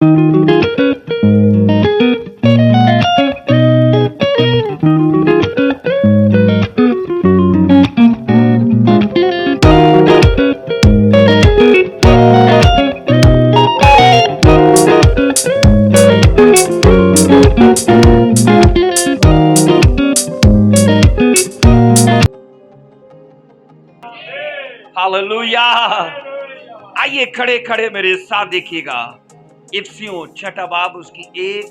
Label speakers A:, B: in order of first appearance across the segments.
A: Hallelujah. आइए खड़े खड़े मेरे साथ देखिएगा। इफिसियों छठा बाब उसकी 1,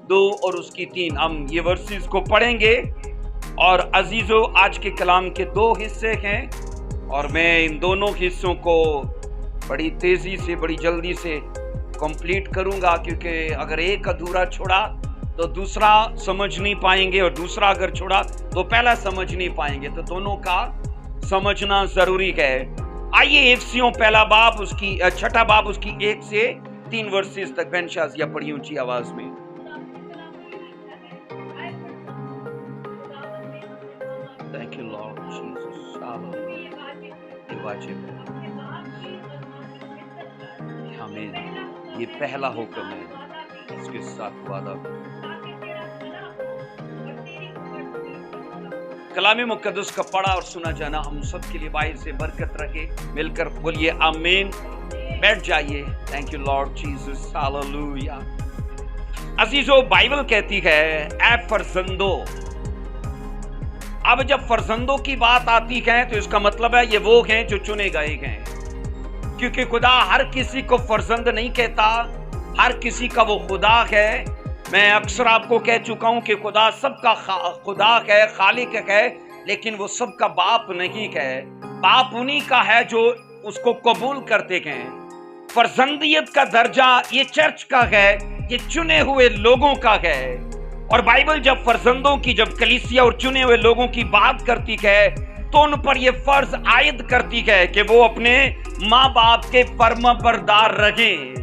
A: 2 और उसकी 3 हम ये वर्सेस को पढ़ेंगे। और अजीजों, आज के कलाम के 2 हिस्से हैं और मैं इन दोनों हिस्सों को बड़ी तेजी से, बड़ी जल्दी से कंप्लीट करूंगा, क्योंकि अगर एक अधूरा छोड़ा तो दूसरा समझ नहीं पाएंगे और दूसरा अगर छोड़ा तो पहला समझ नहीं पाएंगे, तो दोनों का समझना जरूरी है। आइए इफिसियों पहला बाब उसकी छठा बाब उसकी 1 से 3 वर्सेस तक बेंशाजिया पढ़ी ऊंची आवाज में। Thank you Lord Jesus. ये वाजिब है, हमें ये पहला हुक्म है, इसके साथ वादा। कलामी मुकद्दस का पढ़ा और सुना जाना हम सब के लिए बाइल से बरकत रखे। मिलकर बोलिए आमीन। बैठ जाइए। Thank you Lord Jesus. Hallelujah. अजीजों, बाइबल कहती है ऐ फरजंदो। अब जब फरजंदों की बात आती है तो इसका मतलब है ये वो हैं जो चुने गए हैं, क्योंकि खुदा हर किसी को फरजंद नहीं कहता, हर किसी का वो खुदा है। मैं अक्सर आपको कह चुका हूं कि खुदा सबका खुदा है, खालिक है, लेकिन वो सबका बाप नहीं है। बाप उन्हीं का है जो उसको कबूल करते हैं। फरजंदियत का दर्जा ये चर्च का है, ये चुने हुए लोगों का है। और बाइबल जब फरजंदों की, जब कलीसिया और चुने हुए लोगों की बात करती है तो उन पर यह फर्ज आयद करती है कि वो अपने माँ बाप के फर्माबरदार रहें।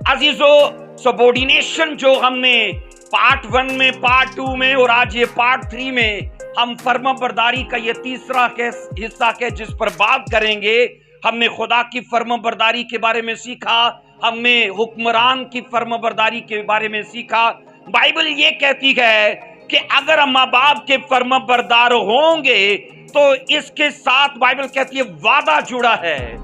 A: अजीजों, सबॉर्डिनेशन जो हमने पार्ट 1 में, पार्ट 2 में और आज ये पार्ट 3 में हम फर्माबरदारी का ये तीसरा हिस्सा है जिस पर बात करेंगे। हमने खुदा की फर्माबरदारी के बारे में सीखा, हमने हुक्मरान की फर्माबरदारी के बारे में सीखा। बाइबल ये कहती है कि अगर हम माँ बाप के फर्माबरदार होंगे तो इसके साथ बाइबल कहती है वादा जुड़ा है।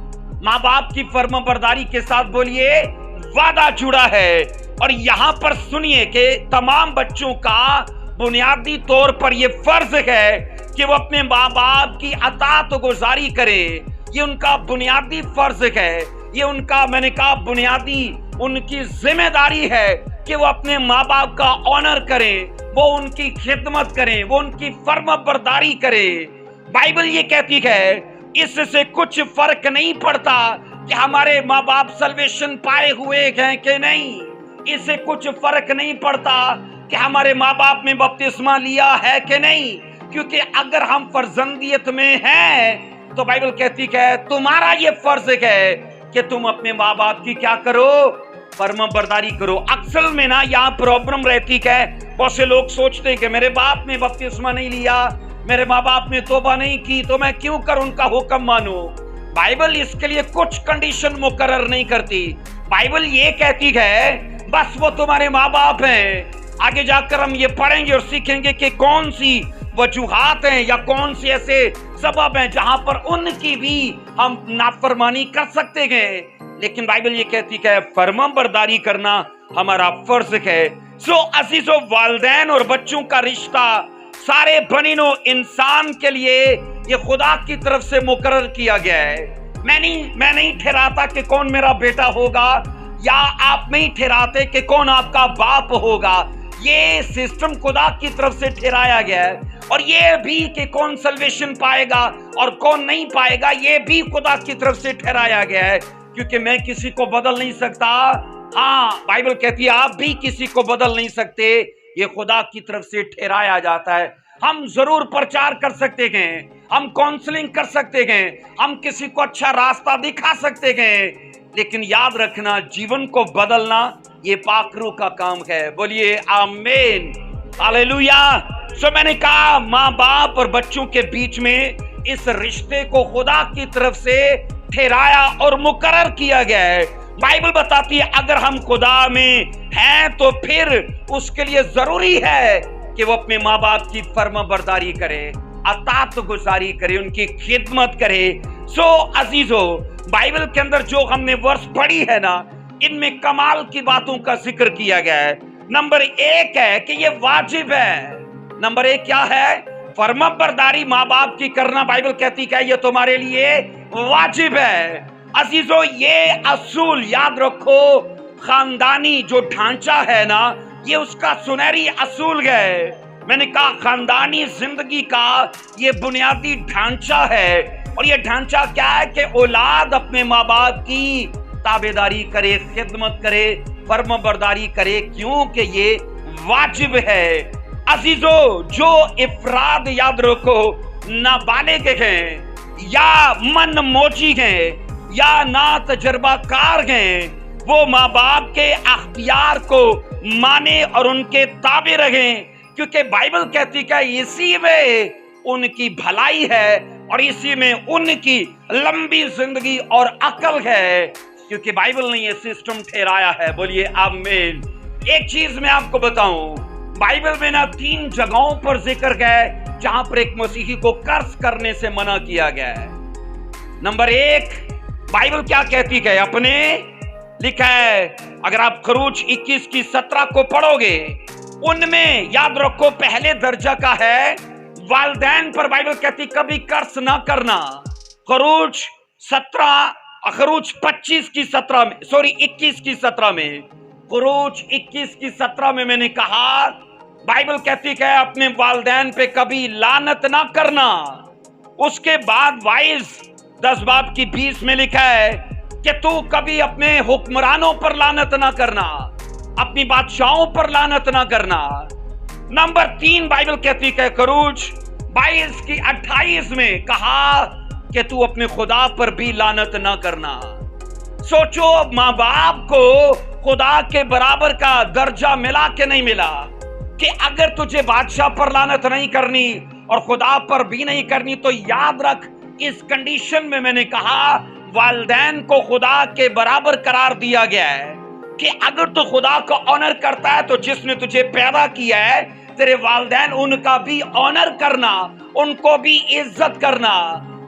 A: माँ बाप की फर्माबरदारी के साथ बोलिए वादा जुड़ा है। और यहां पर सुनिए कि तमाम बच्चों का बुनियादी तौर पर यह फर्ज है कि वो अपने माँ बाप की अतात गुजारी करें। ये उनका बुनियादी फर्ज है, ये उनका, मैंने कहा, बुनियादी उनकी जिम्मेदारी है कि वो अपने माँ बाप का ऑनर करें, वो उनकी खिदमत करें, वो उनकी फर्माबरदारी करें। बाइबल ये कहती है इससे कुछ फर्क नहीं पड़ता कि हमारे माँ बाप सल्वेशन पाए हुए हैं कि नहीं, इससे कुछ फर्क नहीं पड़ता कि हमारे माँ बाप ने बपतिस्मा लिया है कि नहीं, क्योंकि अगर हम फर्जंदियत में हैं तो बाइबल कहती है तुम्हारा ये फर्ज है कि तुम अपने माँ बाप की क्या करो, फर्माबरदारी करो। अक्सर में ना यहाँ प्रॉब्लम रहती है, बहुत से लोग सोचते हैं कि मेरे बाप ने बपतिस्मा नहीं लिया, मेरे माँ बाप ने तौबा नहीं की, तो मैं क्यों कर उनका हुक्म मानूं। बाइबल इसके लिए कुछ कंडीशन मुकर्रर नहीं करती। बाइबल ये कहती है बस वो तुम्हारे माँ बाप हैं। आगे जाकर हम ये पढ़ेंगे और सीखेंगे कि कौन सी वजूहात हैं या कौन से ऐसे सबब हैं जहां पर उनकी भी हम नाफरमानी कर सकते हैं। लेकिन बाइबल ये कहती है फर्माबरदारी करना हमारा फर्ज है। सो अजीजों, वालिदैन और बच्चों का रिश्ता सारे बनीनो इंसान के लिए ये खुदा की तरफ से मुकर्रर किया गया है। मैं नहीं ठहराता कि कौन मेरा बेटा होगा, या आप नहीं ठहराते कि कौन आपका बाप होगा। ये सिस्टम खुदा की तरफ से ठहराया गया है। और ये भी कि कौन सल्वेशन पाएगा और कौन नहीं पाएगा, ये भी खुदा की तरफ से ठहराया गया है, क्योंकि मैं किसी को बदल नहीं सकता। हाँ, बाइबल कहती है आप भी किसी को बदल नहीं सकते, ये खुदा की तरफ से ठहराया जाता है। हम जरूर प्रचार कर सकते हैं, हम काउंसलिंग कर सकते हैं, हम किसी को अच्छा रास्ता दिखा सकते हैं, लेकिन याद रखना जीवन को बदलना ये पाक रूह का काम है। बोलिए आमीन, हालेलुया। सो मैंने कहा माँ बाप और बच्चों के बीच में इस रिश्ते को खुदा की तरफ से ठहराया और मुकर्रर किया गया है। बाइबल बताती है अगर हम खुदा में हैं तो फिर उसके लिए जरूरी है कि वो अपने माँ बाप की फर्माबरदारी करे, अतात गुजारी करे, उनकी खिदमत करे। सो अजीजो, बाइबल के अंदर जो हमने वर्ष पढ़ी है ना, इनमें कमाल की बातों का जिक्र किया गया है। नंबर 1 है कि ये वाजिब है। नंबर 1 क्या है? फर्माबरदारी माँ बाप की करना। बाइबल कहती है ये तुम्हारे लिए वाजिब है। अजीजों, ये असूल याद रखो, खानदानी जो ढांचा है ना, ये उसका सुनहरी असूल है। मैंने कहा खानदानी जिंदगी का ये बुनियादी ढांचा है। और ये ढांचा क्या है कि औलाद अपने माँ बाप की ताबेदारी करे, खिदमत करे, फर्माबरदारी करे, क्योंकि ये वाजिब है। अजीजों, जो इफराद याद रखो नाबालिग हैं या मन मोची हैं या ना तजर्बाकार हैं, वो माँ बाप के अख्तियार को माने और उनके ताबे रहें, क्योंकि बाइबल कहती है इसी में उनकी भलाई है और इसी में उनकी लंबी जिंदगी और अकल है, क्योंकि बाइबल ने ये सिस्टम ठहराया है। बोलिए आमीन। एक चीज मैं आपको बताऊं, बाइबल में ना 3 जगहों पर जिक्र है जहां पर एक मसीही को कर्ज करने से मना किया गया है। नंबर 1, बाइबल क्या कहती है? अपने लिखा है, अगर आप खरूज 21 की 17 को पढ़ोगे, उनमें याद रखो पहले दर्जा का है वालिदैन पर बाइबल कहती कभी कर्ज ना करना। खरूज 25 की 17 में, सॉरी 21 की 17 में, खरूज 21 की 17 में मैंने कहा बाइबल कहती है अपने वालिदैन पे कभी लानत ना करना। उसके बाद वाइज 10 बाब की 20 में लिखा है कि तू कभी अपने हुक्मरानों पर लानत ना करना, अपनी बादशाहों पर लानत ना करना। नंबर 3 बाइबल कहती है खरूज 22 की 28 में कहा कि तू अपने खुदा पर भी लानत ना करना। सोचो, माँ बाप को खुदा के बराबर का दर्जा मिला कि नहीं मिला, कि अगर तुझे बादशाह पर लानत नहीं करनी और खुदा पर भी नहीं करनी, तो याद रख इस कंडीशन में मैंने कहा वालिदैन को खुदा के बराबर करार दिया गया है कि अगर तू खुदा को ऑनर करता है तो जिसने तुझे पैदा किया है, तेरे वालिदैन उनका भी ऑनर करना, उनको भी इज्जत करना,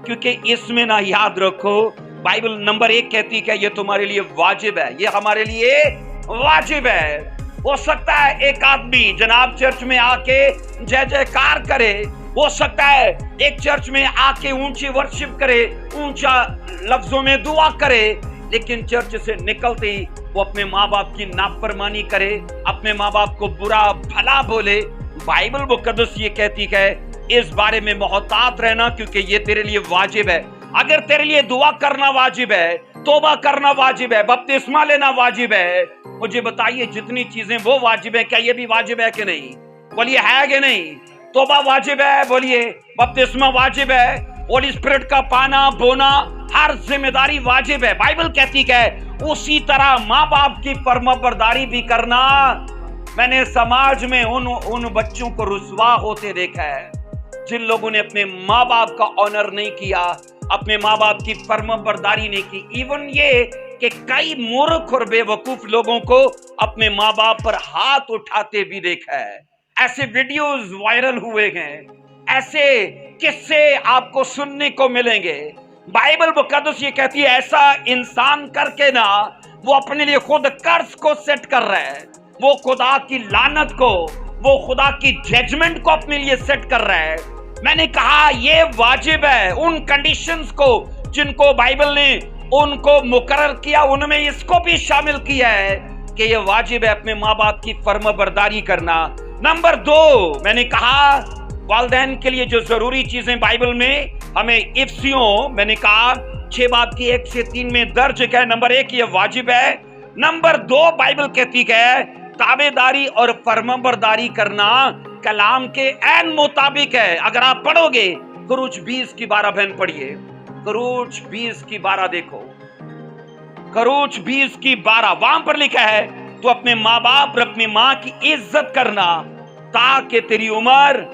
A: क्योंकि इसमें ना याद रखो बाइबल नंबर 1 कहती है ये तुम्हारे लिए वाजिब है, ये हमारे लिए वाजिब है। हो सकता है एक आदमी जनाब चर्च में आके जय जयकार करे, हो सकता है एक चर्च में आके ऊंची वर्शिप करे, ऊंचा लफ्जों में दुआ करे, लेकिन चर्च से निकलते ही वो अपने माँ बाप की नाफरमानी करे, अपने माँ बाप को बुरा भला बोले। बाइबल मुकद्दस ये कहती है इस बारे में मोहतात रहना, क्योंकि ये तेरे लिए वाजिब है। अगर तेरे लिए दुआ करना वाजिब है, तौबा करना वाजिब है, बपतिस्मा लेना वाजिब है, मुझे बताइए जितनी चीजें वो वाजिब है, क्या ये भी वाजिब है कि नहीं? बोलिए है कि नहीं? तौबा वाजिब है, बोलिए बपतिस्मा वाजिब है, होली स्पिरिट का पाना बोना हर जिम्मेदारी वाजिब है। बाइबल कहती है उसी तरह माँ बाप की फर्माबरदारी भी करना। मैंने समाज में उन बच्चों को रुसवा होते देखा है जिन लोगों ने अपने माँ बाप का ऑनर नहीं किया, अपने माँ बाप की फर्माबरदारी नहीं की। इवन ये कि कई मूर्ख और बेवकूफ लोगों को अपने माँ बाप पर हाथ उठाते भी देखा है। ऐसे वीडियोस वायरल हुए हैं, ऐसे किस्से आपको सुनने को मिलेंगे। बाइबल मुकद्दस ये कहती है ऐसा इंसान करके ना वो अपने लिए खुद कर्ज को सेट कर रहा है, वो खुदा की लानत को, वो खुदा की जजमेंट को अपने लिए सेट कर रहा है। मैंने कहा ये वाजिब है उन कंडीशंस को जिनको बाइबल ने उनको मुकर्रर किया, उनमें इसको भी शामिल किया है कि ये वाजिब है अपने माँ बाप की फर्माबरदारी करना। नंबर 2 मैंने कहा वालिदैन के लिए जो जरूरी चीजें बाइबल में हमें इफ्सियों मैंने कहा 6 बाब की 1 से 3 में दर्ज है। नंबर 1 ये वाजिब है। नंबर 2 बाइबल कहती है ताबेदारी और फर्माबरदारी करना कलाम के ऐन मुताबिक है। अगर आप पढ़ोगे खरूज 20 की 12 बहन पढ़िए, खरूज 20 की 12 देखो, खरूज 20 की 12 वहां पर लिखा है तो अपने माँ बाप और अपनी माँ की इज्जत करना ताकि तेरी उम्र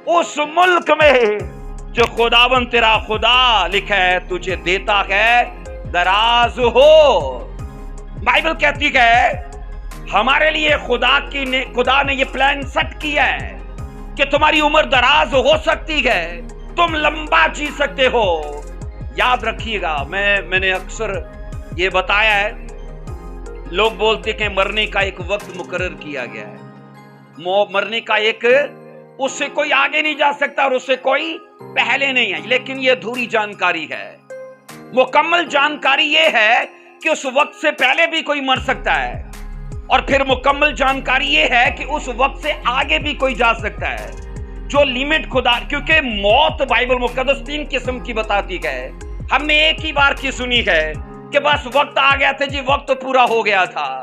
A: उस मुल्क में जो खुदावन तेरा खुदा लिखा है तुझे देता है दराज हो। बाइबल कहती है हमारे लिए खुदा ने ये प्लान सेट किया है कि तुम्हारी उम्र दराज हो सकती है, तुम लंबा जी सकते हो। याद रखिएगा, मैंने अक्सर ये बताया है, लोग बोलते कि मरने का एक वक्त मुकर्रर किया गया है, मरने का एक, उससे कोई आगे नहीं जा सकता और उससे कोई पहले नहीं है। लेकिन ये अधूरी जानकारी है। मुकम्मल जानकारी ये है कि उस वक्त से पहले भी कोई मर सकता है, और फिर मुकम्मल जानकारी ये है कि उस वक्त से आगे भी कोई जा सकता है। जो लिमिट खुदा, क्योंकि मौत बाइबल मुकद्दस 3 किस्म की बताती है, हमने एक ही बार की सुनी है कि बस वक्त आ गया था जी, वक्त पूरा हो गया था।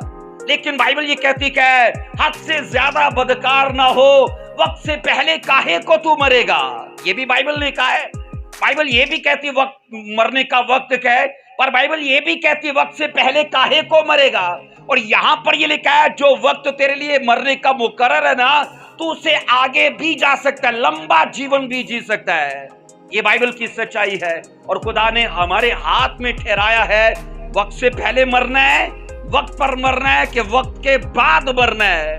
A: लेकिन बाइबल ये कहती है हद से ज्यादा बदकार ना हो, वक्त से पहले काहे को तू मरेगा। ये भी बाइबल ने कहा है। बाइबल ये भी कहती वक्त, मरने का वक्त है, पर बाइबल ये भी कहती वक्त से पहले काहे को मरेगा। और यहां पर ये लिखा है जो वक्त तेरे लिए मरने का मुकर्रर है ना, तू उसे आगे भी जा सकता है, लंबा जीवन भी जी सकता है। ये बाइबल की सच्चाई है और खुदा ने हमारे हाथ में ठहराया है। वक्त से पहले मरना है, वक्त पर मरना है कि वक्त के बाद मरना है।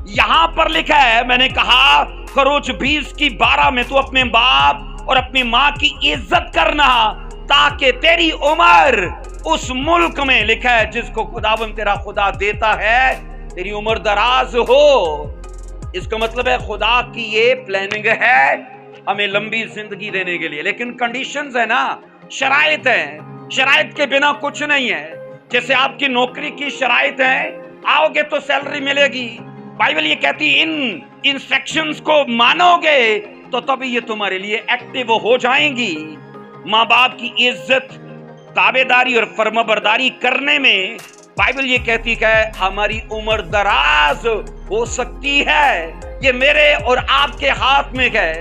A: यहां पर लिखा है, मैंने कहा खरोच 20:12 में, तू अपने बाप और अपनी माँ की इज्जत करना ताकि तेरी उम्र उस मुल्क में, लिखा है जिसको खुदावन तेरा खुदा देता है, तेरी उम्र दराज हो। इसका मतलब है खुदा की ये प्लानिंग है हमें लंबी जिंदगी देने के लिए। लेकिन कंडीशंस है ना, शराइत है, शराइत के बिना कुछ नहीं है। जैसे आपकी नौकरी की शराइत है, आओगे तो सैलरी मिलेगी। बाइबल ये कहती इन इंस्ट्रक्शंस को मानोगे तो तभी ये तुम्हारे लिए एक्टिव हो जाएंगी। माँ बाप की इज्जत, ताबेदारी और फर्माबरदारी करने में बाइबल ये कहती है हमारी उम्र दराज हो सकती है। ये मेरे और आपके हाथ में है,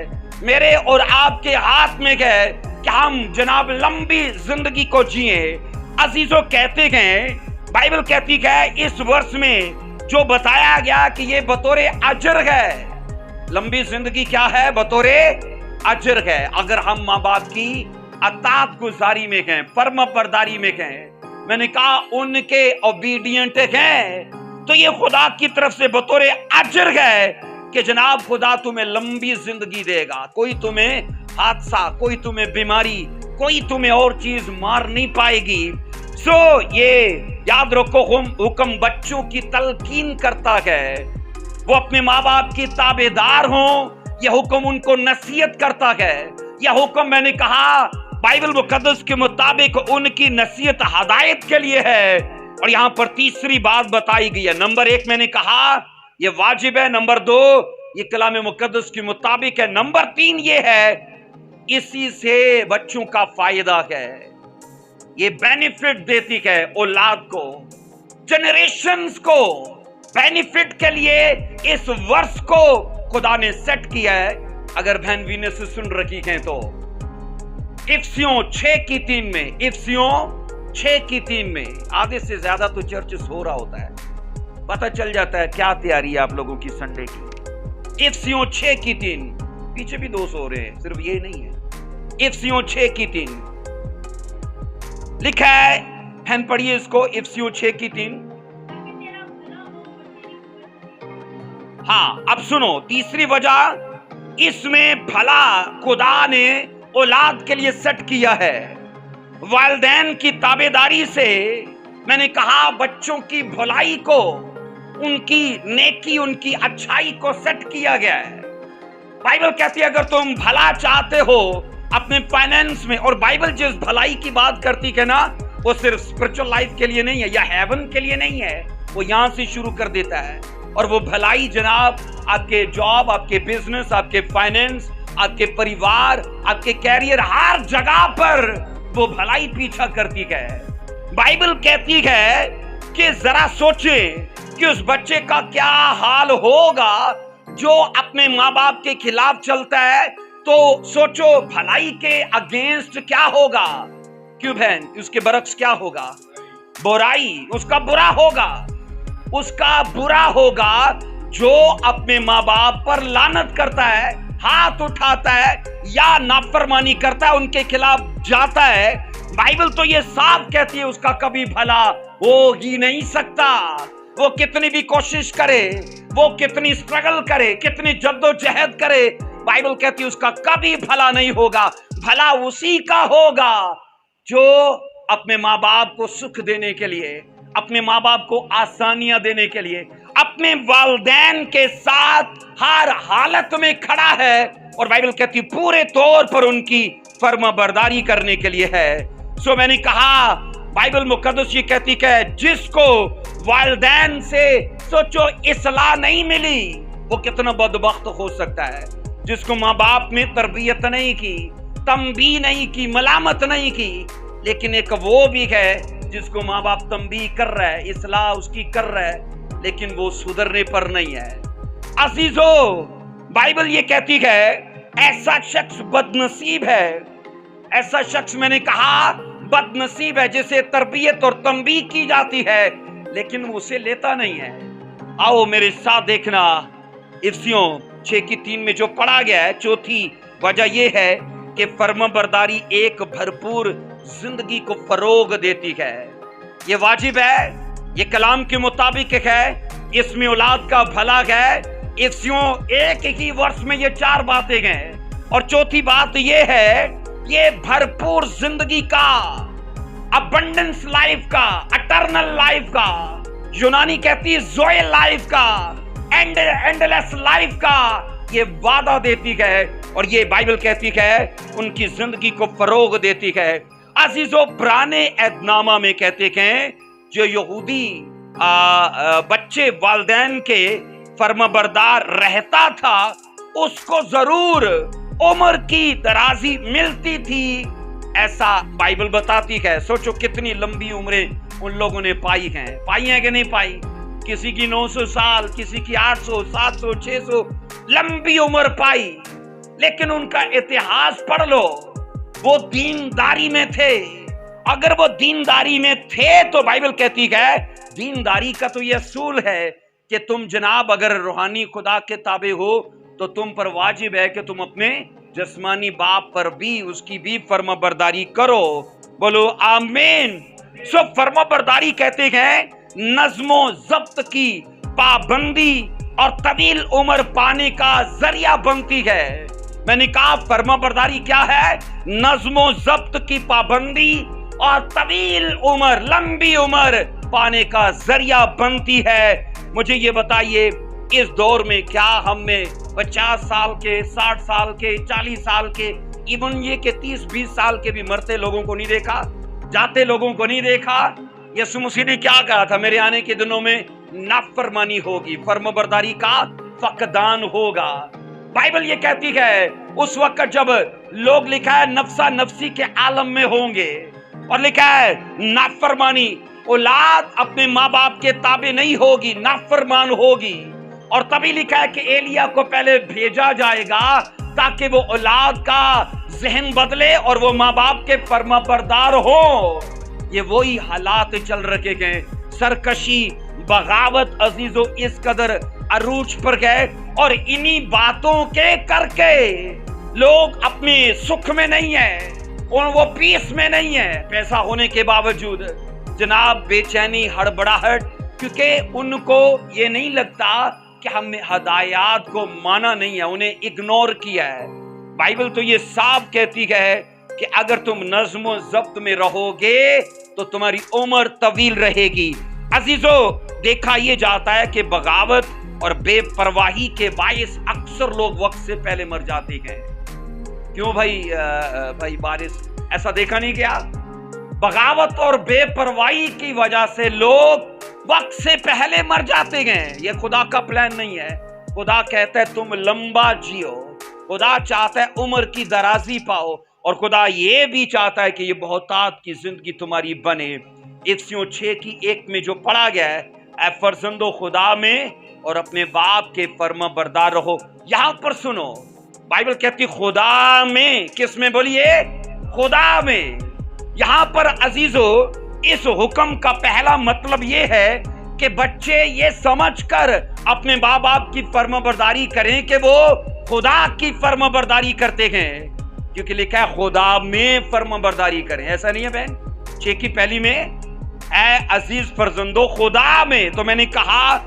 A: मेरे और आपके हाथ में है कि हम जनाब लंबी जिंदगी को जिए। अजीजों कहते हैं, बाइबल कहती है इस वर्ष में जो बताया गया कि ये बतौरे अजर है, लंबी जिंदगी क्या है, बतौरे अजर है। अगर हम माँ बाप की अतात गुजारी में हैं, फर्माबरदारी में हैं, मैंने कहा उनके ओबीडियंट हैं, तो ये खुदा की तरफ से बतौरे अजर है कि जनाब खुदा तुम्हें लंबी जिंदगी देगा। कोई तुम्हें हादसा, कोई तुम्हें बीमारी, कोई तुम्हें और चीज मार नहीं पाएगी। ये याद रखो, हुक्म बच्चों की तलकीन करता है, वो अपने माँ बाप की ताबेदार हो, यह हुक्म उनको नसीहत करता है। यह हुक्म मैंने कहा बाइबल मुकद्दस के मुताबिक उनकी नसीहत हदायत के लिए है। और यहां पर तीसरी बात बताई गई है। नंबर 1 मैंने कहा ये वाजिब है, नंबर 2 ये कलाम मुकद्दस के मुताबिक है, नंबर 3 ये है इसी से बच्चों का फायदा है, ये बेनिफिट देती है औलाद को, जनरेशंस को। बेनिफिट के लिए इस वर्ष को खुदा ने सेट किया है। अगर बहन वीने से सुन रखी हैं तो इफिसियों 6:3 में, इफिसियों 6:3 में, आधे से ज्यादा तो चर्चेस हो रहा होता है, पता चल जाता है क्या तैयारी है आप लोगों की संडे की। इफिसियों 6:3, पीछे भी 200 हो रहे हैं, सिर्फ ये नहीं है। इफिसियों 6:3 लिखा है, बहन पढ़िए इसको, इफिसियों 6:3। हाँ, अब सुनो तीसरी वजह, इसमें भला खुदा ने औलाद के लिए सेट किया है। वालिदैन की ताबेदारी से, मैंने कहा बच्चों की भलाई को, उनकी नेकी, उनकी अच्छाई को सेट किया गया है। बाइबल कहती है अगर तुम भला चाहते हो अपने फाइनेंस में, और बाइबल जिस भलाई की बात करती है ना, वो सिर्फ स्पिरिचुअल लाइफ के लिए नहीं है या हेवन के लिए नहीं है, वो यहां से शुरू कर देता है। और वो भलाई जनाब आपके जॉब, आपके बिजनेस, आपके फाइनेंस, आपके परिवार, आपके कैरियर, हर जगह पर वो भलाई पीछा करती है। बाइबल कहती है कि जरा सोचे कि उस बच्चे का क्या हाल होगा जो अपने माँ बाप के खिलाफ चलता है। तो सोचो भलाई के अगेंस्ट क्या होगा। क्यों बहन, उसके बरक्स क्या होगा, बुराई, उसका बुरा होगा, उसका बुरा होगा जो अपने माँ बाप पर लानत करता है, हाथ उठाता है या नाफरमानी करता है, उनके खिलाफ जाता है। बाइबल तो ये साफ कहती है उसका कभी भला हो ही नहीं सकता। वो कितनी भी कोशिश करे, वो कितनी स्ट्रगल करे, कितनी जद्दोजहद करे, बाइबल कहती है उसका कभी भला नहीं होगा। भला उसी का होगा जो अपने माँ बाप को सुख देने के लिए, अपने माँ बाप को आसानियां देने के लिए, अपने वालिदैन के साथ हर हालत में खड़ा है, और बाइबल कहती है पूरे तौर पर उनकी फर्माबरदारी करने के लिए है। सो मैंने कहा बाइबल मुकद्दस ये कहती है जिसको वालिदैन से सोचो इस्लाह नहीं मिली, वो कितना बदबख्त हो सकता है। जिसको माँ बाप ने तरबियत नहीं की, तंबीह नहीं की, मलामत नहीं की, लेकिन एक वो भी है जिसको माँ बाप तंबीह कर रहा है, इस्लाह उसकी कर रहा है, लेकिन वो सुधरने पर नहीं है। अजीजो, बाइबल ये कहती है ऐसा शख्स बदनसीब है, ऐसा शख्स मैंने कहा बदनसीब है जिसे तरबियत और तंबीह की जाती है लेकिन वो उसे लेता नहीं है। आओ मेरे साथ देखना, इफ्सियों 6:3 में जो पढ़ा गया है, चौथी वजह यह है कि फर्माबरदारी एक भरपूर जिंदगी को फरोग देती है। ये वाजिब है, ये कलाम के मुताबिक है, इसमें औलाद का भला है। इफ्सियों 1 ही वर्ष में ये 4 बातें हैं, और चौथी बात ये है ये भरपूर जिंदगी का, अबंडेंस लाइफ का, एटर्नल लाइफ का, यूनानी कहती है ज़ोए लाइफ का, एंडलेस लाइफ का ये वादा देती है, और ये बाइबल कहती है उनकी जिंदगी को फरोग देती है। अजीजों, पुराने एहदनामा में कहते हैं जो यहूदी बच्चे वालिदैन के फर्माबरदार रहता था उसको जरूर उम्र की दराजी मिलती थी, ऐसा बाइबल बताती है। सोचो कितनी लंबी उम्रें उन लोगों ने पाई हैं कि नहीं पाई। किसी की 900 साल, किसी की 800, 700, 600 लंबी उम्र पाई, लेकिन उनका इतिहास पढ़ लो, वो दीनदारी में थे। अगर वो दीनदारी में थे तो बाइबल कहती है दीनदारी का तो ये असूल है कि तुम जनाब अगर रूहानी खुदा के ताबे हो तो तुम पर वाजिब है कि तुम अपने जिस्मानी बाप पर भी उसकी भी फर्माबरदारी करो। बोलो आमीन। सो फर्माबरदारी कहते हैं नज़्मो ज़ब्त की पाबंदी और तवील उम्र पाने का जरिया बनती है। मैंने कहा फर्माबरदारी क्या है? नज़्मो ज़ब्त की पाबंदी और तवील उम्र, लंबी उम्र पाने का जरिया बनती है। मुझे ये बताइए इस दौर में क्या हमने 50 साल के, 60 साल के, 40 साल के, इवन ये कि 30-20 साल के भी मरते लोगों को नहीं देखा, जाते लोगों को नहीं देखा? यीशु मसीह ने क्या कहा था? मेरे आने के दिनों में नाफरमानी होगी, फर्माबरदारी का फकदान होगा। बाइबल ये कहती है उस वक्त जब लोग, लिखा है नफ्सा नफ्सी के आलम में होंगे, और लिखा है नाफरमानी, औलाद अपने माँ बाप के ताबे नहीं होगी, नाफरमान होगी। और तभी लिखा है कि एलिया को पहले भेजा जाएगा ताकि वो औलाद का जहन बदले और वो माँ बाप के फर्माबरदार हो। ये वही हालात चल रखे गए। सरकशी, बगावत अजीजों इस कदर अरूज पर गए, और इन्हीं बातों के करके लोग अपने सुख में नहीं है और वो पीस में नहीं है। पैसा होने के बावजूद जनाब बेचैनी, हड़बड़ाहट, क्योंकि उनको ये नहीं लगता कि हमने हदायत को माना नहीं है, उन्हें इग्नोर किया है। बाइबल तो ये साफ कहती है कि अगर तुम नज़्म ज़ब्त में रहोगे तो तुम्हारी उम्र तवील रहेगी। अजीजों, देखा ये जाता है कि बगावत और बेपरवाही के बायस अक्सर लोग वक्त से पहले मर जाते हैं। क्यों भाई बारिश, ऐसा देखा नहीं क्या? बगावत और बेपरवाही की वजह से लोग वक्त से पहले मर जाते हैं। ये खुदा का प्लान नहीं है। खुदा कहता है तुम लंबा जियो, खुदा चाहता है उम्र की दराजी पाओ, और खुदा ये भी चाहता है कि ये बहुतात की जिंदगी तुम्हारी बने। इफ्सियों 6:1 में जो पढ़ा गया है, ऐ फर्जंदो खुदा में और अपने बाप के फर्मा बरदार रहो। यहां पर सुनो, बाइबल कहती खुदा में, किस में? बोलिए, खुदा में। यहां पर अजीजों इस हुक्म का पहला मतलब ये है कि बच्चे ये समझकर अपने माँ बाप की फर्माबरदारी करें कि वो खुदा की फर्माबरदारी करते हैं, क्योंकि लिखा है खुदा में फर्माबरदारी करें। ऐसा नहीं है बहन? 6 की पहली में اے عزیز فرزندو خدا میں. تو میں نے کہا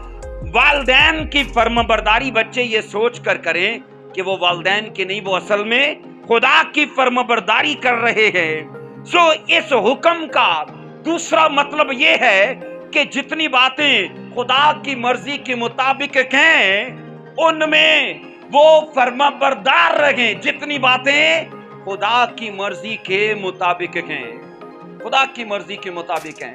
A: والدین کی فرمانبرداری بچے یہ سوچ کر کریں کہ وہ والدین کے نہیں، وہ اصل میں خدا کی فرمانبرداری کر رہے ہیں. سو اس حکم کا دوسرا مطلب یہ ہے کہ جتنی باتیں خدا کی مرضی کے مطابق ہیں ان میں وہ فرمانبردار رہیں. جتنی باتیں خدا کی مرضی کے مطابق ہیں، خدا کی مرضی کے مطابق ہیں.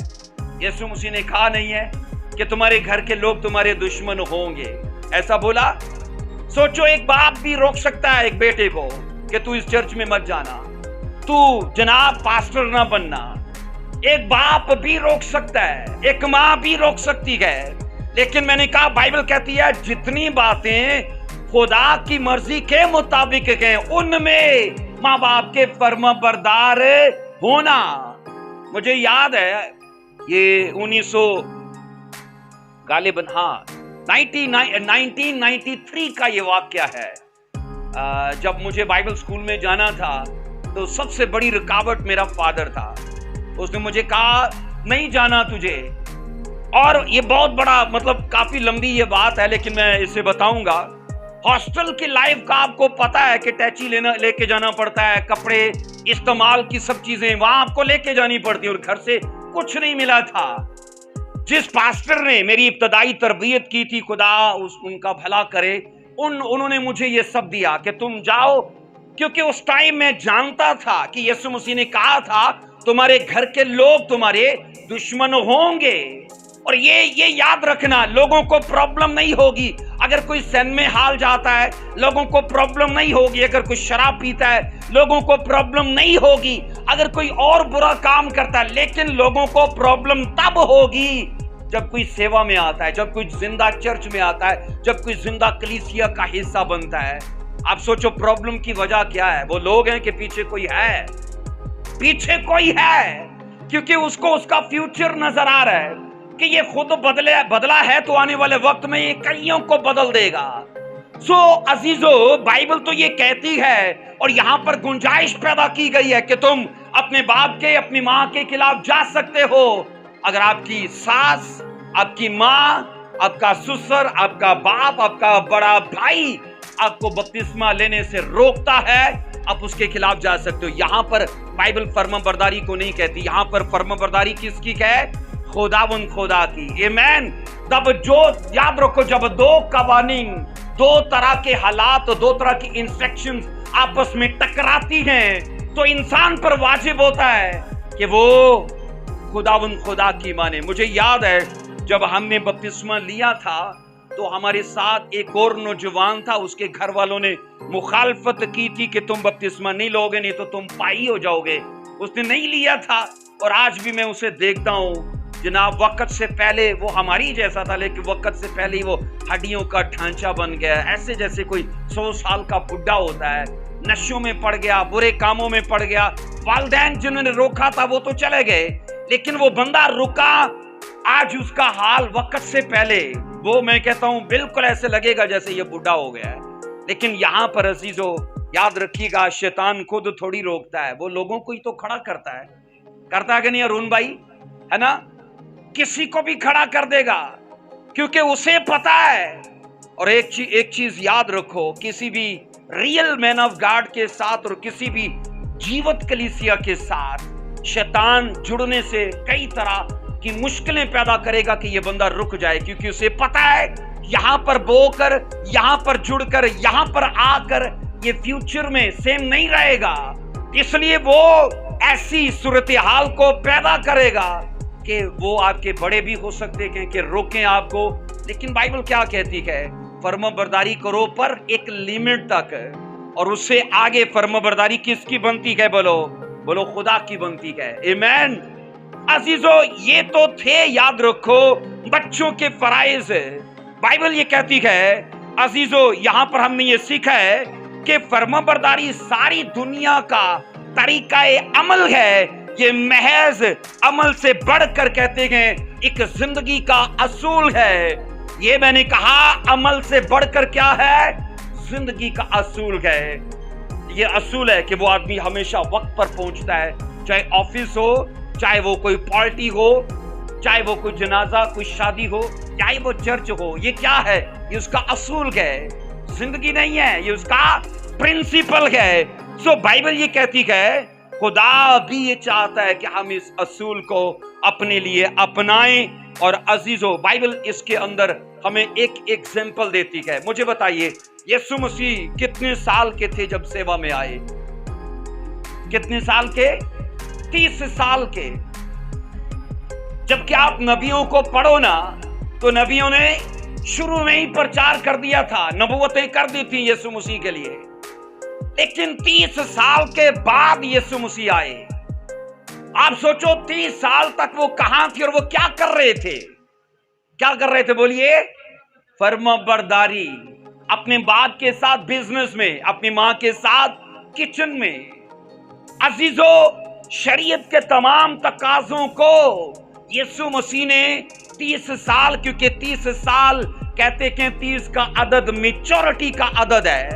A: یسوع مسیح نے کہا نہیں ہے کہ تمہارے گھر کے لوگ تمہارے دشمن ہوں گے، ایسا بولا؟ سوچو ایک باپ بھی روک سکتا ہے ایک بیٹے کو کہ تو اس چرچ میں مت جانا، تو جناب پاسٹر نہ بننا. ایک باپ بھی روک سکتا ہے، ایک ماں بھی روک سکتی ہے. لیکن میں نے کہا بائبل کہتی ہے جتنی باتیں خدا کی مرضی کے مطابق ہیں ان میں ماں باپ کے فرمانبردار ہونا. مجھے یاد ہے یہ 1993 کا یہ واقعہ ہے. جب مجھے بائبل سکول میں جانا تھا تو سب سے بڑی رکاوٹ میرا فادر تھا. اس نے مجھے کہا نہیں جانا تجھے. اور یہ بہت بڑا مطلب کافی لمبی یہ بات ہے لیکن میں اسے بتاؤں گا. ہاسٹل کی لائف کا آپ کو پتا ہے کہ ٹیچی لے کے جانا پڑتا ہے، کپڑے استعمال کی سب چیزیں وہاں آپ کو لے کے جانی پڑتی، اور گھر سے کچھ نہیں ملا تھا. جس پاسٹر نے میری ابتدائی تربیت کی تھی، خدا ان کا بھلا کرے، انہوں نے مجھے یہ سب دیا کہ تم جاؤ. کیونکہ اس ٹائم میں جانتا تھا کہ یسوع مسیح نے کہا تھا تمہارے گھر کے لوگ تمہارے دشمن ہوں گے. اور یہ یاد رکھنا، لوگوں کو پرابلم نہیں ہوگی اگر کوئی سین میں حال جاتا ہے، لوگوں کو پرابلم نہیں ہوگی اگر کوئی شراب پیتا ہے، لوگوں کو پرابلم نہیں ہوگی اگر کوئی اور برا کام کرتا ہے. لیکن لوگوں کو پرابلم تب ہوگی جب کوئی سیوا میں آتا ہے، جب کوئی زندہ چرچ میں آتا ہے، جب کوئی زندہ کلیسیا کا حصہ بنتا ہے. آپ سوچو پرابلم کی وجہ کیا ہے؟ وہ لوگ ہیں کہ پیچھے کوئی ہے، پیچھے کوئی ہے، کیونکہ اس کو اس کا فیوچر نظر آ رہا ہے کہ یہ خود بدلا ہے تو آنے والے وقت میں یہ کئیوں کو بدل دے گا. سو عزیزو بائبل تو یہ کہتی ہے اور یہاں پر گنجائش پیدا کی گئی ہے کہ تم اپنے باپ کے، اپنی ماں کے خلاف جا سکتے ہو اگر آپ کی ساس، آپ کی ماں، آپ کا سسر، آپ کا باپ، آپ کا بڑا بھائی آپ کو بپتسمہ لینے سے روکتا ہے، آپ اس کے خلاف جا سکتے ہو. یہاں پر بائبل فرمانبرداری کو نہیں کہتی، یہاں پر فرمانبرداری کس کی ہے؟ خداوند خدا کی. ایمین. تب جو یاد رکھو جب دو قوانین، دو طرح کے حالات، دو طرح کی انسٹرکشنز آپس میں ٹکراتی ہیں تو انسان پر واجب ہوتا ہے کہ وہ خداوند خدا کی مانے. مجھے یاد ہے جب ہم نے بپتسمہ لیا تھا تو ہمارے ساتھ ایک اور نوجوان تھا، اس کے گھر والوں نے مخالفت کی تھی کہ تم بپتسمہ نہیں لوگے نہیں تو تم پائی ہو جاؤ گے. اس نے نہیں لیا تھا اور آج بھی میں اسے دیکھتا ہوں جناب وقت سے پہلے وہ ہماری جیسا تھا لیکن وقت سے پہلے ہی وہ ہڈیوں کا ڈھانچہ بن گیا، ایسے جیسے کوئی 100 سال کا بڈھا ہوتا ہے. نشوں میں پڑ گیا، برے کاموں میں پڑ گیا. والدین جنہوں نے روکا تھا وہ تو چلے گئے لیکن وہ بندہ رکا. آج اس کا حال وقت سے پہلے وہ میں کہتا ہوں بالکل ایسے لگے گا جیسے یہ بڈھا ہو گیا ہے. لیکن یہاں پر عزیزو یاد رکھیے گا شیطان خود تھوڑی روکتا ہے، وہ لوگوں کو ہی تو کھڑا کرتا ہے کہ نہیں ارون بھائی؟ ہے نا؟ کسی کو بھی کھڑا کر دے گا کیونکہ اسے پتا ہے. اور ایک چیز یاد رکھو، کسی بھی ریئل مین آف گاڈ کے ساتھ اور کسی بھی جیوت کلیسیا کے ساتھ شیطان جڑنے سے کئی طرح کی مشکلیں پیدا کرے گا کہ یہ بندہ رک جائے، کیونکہ اسے پتا ہے یہاں پر بو کر، یہاں پر جڑ کر، یہاں پر آ کر یہ فیوچر میں سیم نہیں رہے گا. اس لیے وہ ایسی صورتحال کو پیدا کرے گا کہ وہ آپ کے بڑے بھی ہو سکتے ہیں کہ روکیں آپ کو. لیکن بائبل کیا کہتی ہے؟ فرمانبرداری کرو پر ایک لیمٹ تک، اور اس سے آگے فرمانبرداری کس کی بنتی ہے؟ بولو خدا کی بنتی ہے. ایمین. عزیزو یہ تو تھے یاد رکھو بچوں کے فرائض. بائبل یہ کہتی ہے عزیزو یہاں پر ہم نے یہ سیکھا ہے کہ فرمانبرداری ساری دنیا کا طریقہ عمل ہے. یہ محض عمل سے بڑھ کر کہتے ہیں ایک زندگی کا اصول ہے. یہ میں نے کہا عمل سے بڑھ کر کیا ہے؟ زندگی کا اصول ہے. یہ اصول ہے کہ وہ آدمی ہمیشہ وقت پر پہنچتا ہے، چاہے آفس ہو، چاہے وہ کوئی پارٹی ہو، चाहे वो कोई जनाजा, कोई शादी हो, चाहे वो चर्च हो। ये क्या है? ये उसका असूल है, जिंदगी नहीं है, ये उसका प्रिंसिपल है। सो बाइबल ये कहती है खुदा भी ये चाहता है कि हम इस असूल को अपने लिए अपनाएं। और अजीजों, बाइबल इसके अंदर हमें एक एग्जाम्पल देती है। मुझे बताइए, यीशु मसीह कितने साल के थे जब सेवा में आए? कितने साल के? 30 साल के। जबकि आप नबियों को पढ़ो ना, तो नबियों ने शुरू में ही प्रचार कर दिया था, नबूवतें कर दी थी यीशु मसीह के लिए। लेकिन 30 साल के बाद यीशु मसीह आए। आप सोचो 30 साल तक वो कहां थे और वो क्या कर रहे थे? क्या कर रहे थे बोलिए? फर्माबरदारी। अपने बाप के साथ बिजनेस में, अपनी मां के साथ किचन में। अजीजों, शरीयत के तमाम तकाजों को यीशु मसीह ने 30 साल, क्योंकि 30 साल कहते कि 30 का अदद मैच्योरिटी का अदद है,